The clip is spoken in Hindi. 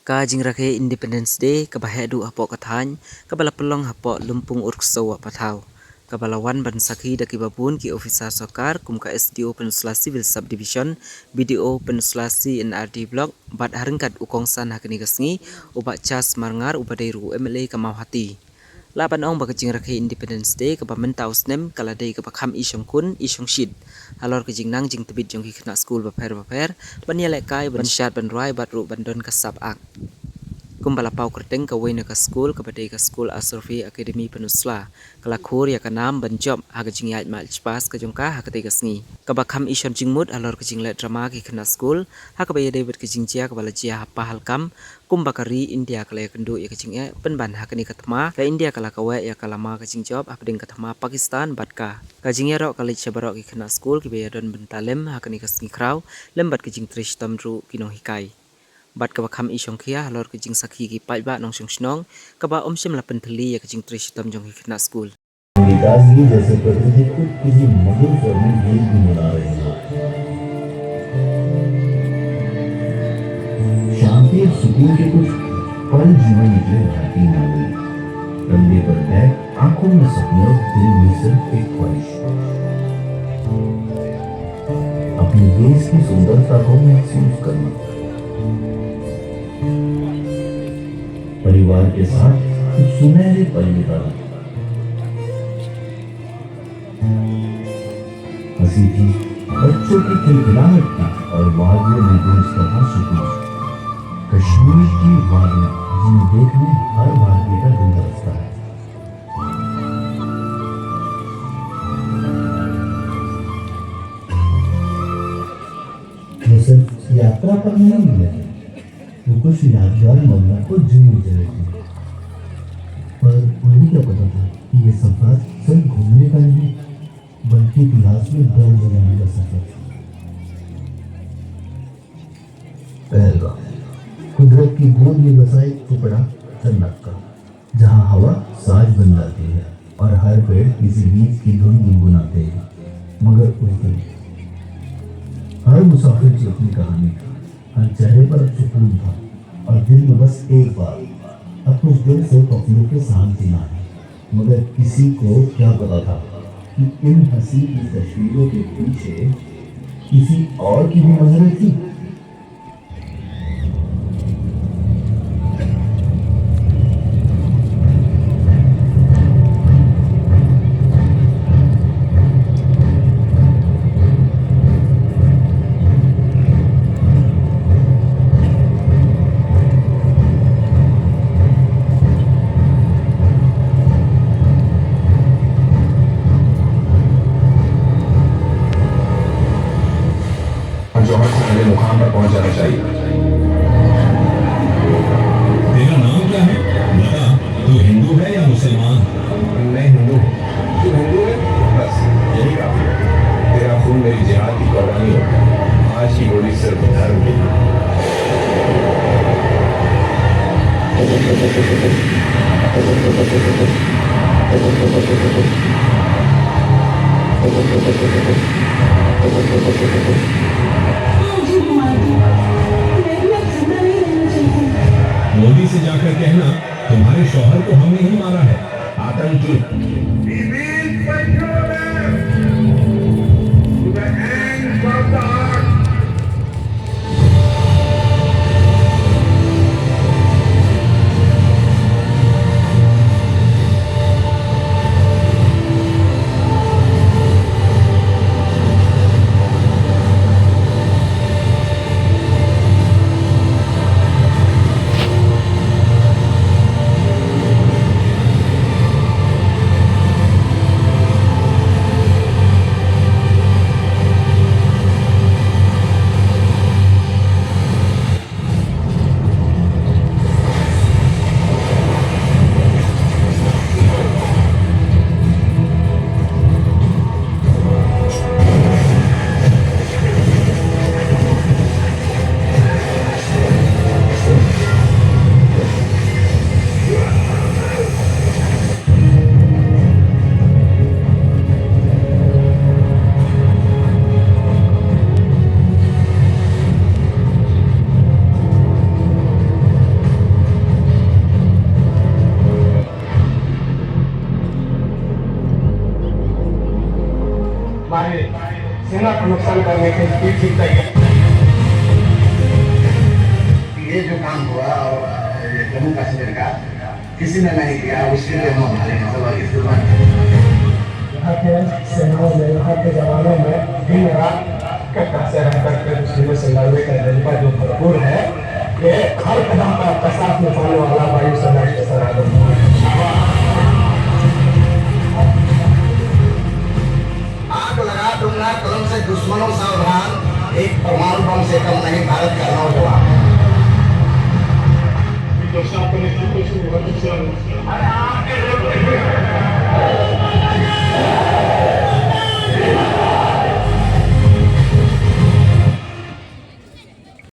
Ka jingrake Independence Day kabahe du hapok kathan kabala pelong hapok lumpung urkso pathau kabala wan ban sakhi daki babun ki officer sokar kum ka SDO Peninsula Civil Subdivision BDO Peninsula CNRD Block bat haringkat ukongsan hakni gasngi ubak cas marngar ubadairu MLA kamau hati laban ong baka jingrake Independence Day ka mentau snem kala day ka kham isong kun isong shid halor ka jingnang jing tebit jong ki khna school baper bania lekai ban shat ban rai bat ru ban don ka sap ak kumbala pau kerteng ka wena ka school ka badai ka school Asrofi Academy Peninsula kala khur ya ka nam ban job ha ka jingyat mal spas ka jongka ha ka te ka sngi ka bakham ison jingmut alor ka jingle drama ki khna school ha ka baye David ka jingjia ka bala jia ha pahal kam kumbakari India kala ya kendu ya ka jingye penban ha ka ni ka thma ka India kala ka we ya kala ma ka jingjob ha peding ka thma Pakistan bat ka jingye ro kala chabarok ki khna school ki baye don bentalem ha ka ni ka sngi kraw lembat ka jing trish tamru kinong hikai bat ka bakham isong khia halor ka jing sakhi ki pai ba nong snong ka ba omsim la penthli ya ka jing trish tam jong hi khna school विकास की जैसे प्रकृति को किसी मधुर स्वर में गीत गुनगुना रहे हैं। शांति और सुकून के कुछ पल जीवन निकले भारतीय नागरिक कंधे पर बैग आंखों में सपने और दिल में सिर्फ एक ख्वाहिश अपने देश की सुंदरता को महसूस करना परिवार के साथ कुछ सुनहरे पल बिताना हंसी थी बच्चों की खिलखिलाहट थी और वादियों में गूंज रहा सुकून कश्मीर की वादियां जिन्हें देखने हर भारतीय का दिल तरसता है वो सिर्फ यात्रा पर नहीं मिले वो कुछ यादगार मौका को जीने जाएगी पर उन्हें क्या पता था कि ये सफर सिर्फ घूमने का नहीं बल्कि इतिहास में दर्ज होने का सफर पहलगाम कुदरत की गोद में बसा एक टुकड़ा जन्नत का जहां हवा साज बन जाती है और हर पेड़ किसी गीत की धुन गुनगुनाते हैं मगर उस दिन हर मुसाफिर की अपनी कहानी हर चेहरे पर सुकून था और दिल में बस एक बार अपने दिल से अपनों के साथ जीना है मगर किसी को क्या पता था कि इन हंसी की तस्वीरों के पीछे किसी और की भी नजरें थी जौहर से पहले मुकाम पर पहुंच जाना चाहिए। तेरा नाम क्या है? बता, तू हिंदू है या मुसलमान? मैं हिंदू हूँ। तू हिंदू है? बस यही काफी है। तेरा खून मेरी जिहाद की कुर्बानी होगा। आज की गोली सिर्फ धर्म की। मोदी से जाकर कहना तुम्हारे शौहर को हमने ही मारा है। आतंकी चलाने की स्पीड ठीक तैयार। ये जो काम हुआ और जम्मू कश्मीर का किसी ने नहीं किया, उसके लिए हम हमारे मतलब इसके यहाँ के सेनाओं में, यहाँ के जवानों में दिन रात कटरा से रह करके दुश्मनों से लड़ने का जज्बा जो भरपूर है, ये हर कदम पर कसाफ निभाने वाला वायुसेना स्टेशन आदमपुर। आग लगा दूंगा कलम से दुश्मनों सावधान, एक परमाणु बम से कम नहीं भारत का नौजवान। Então, está conectado com o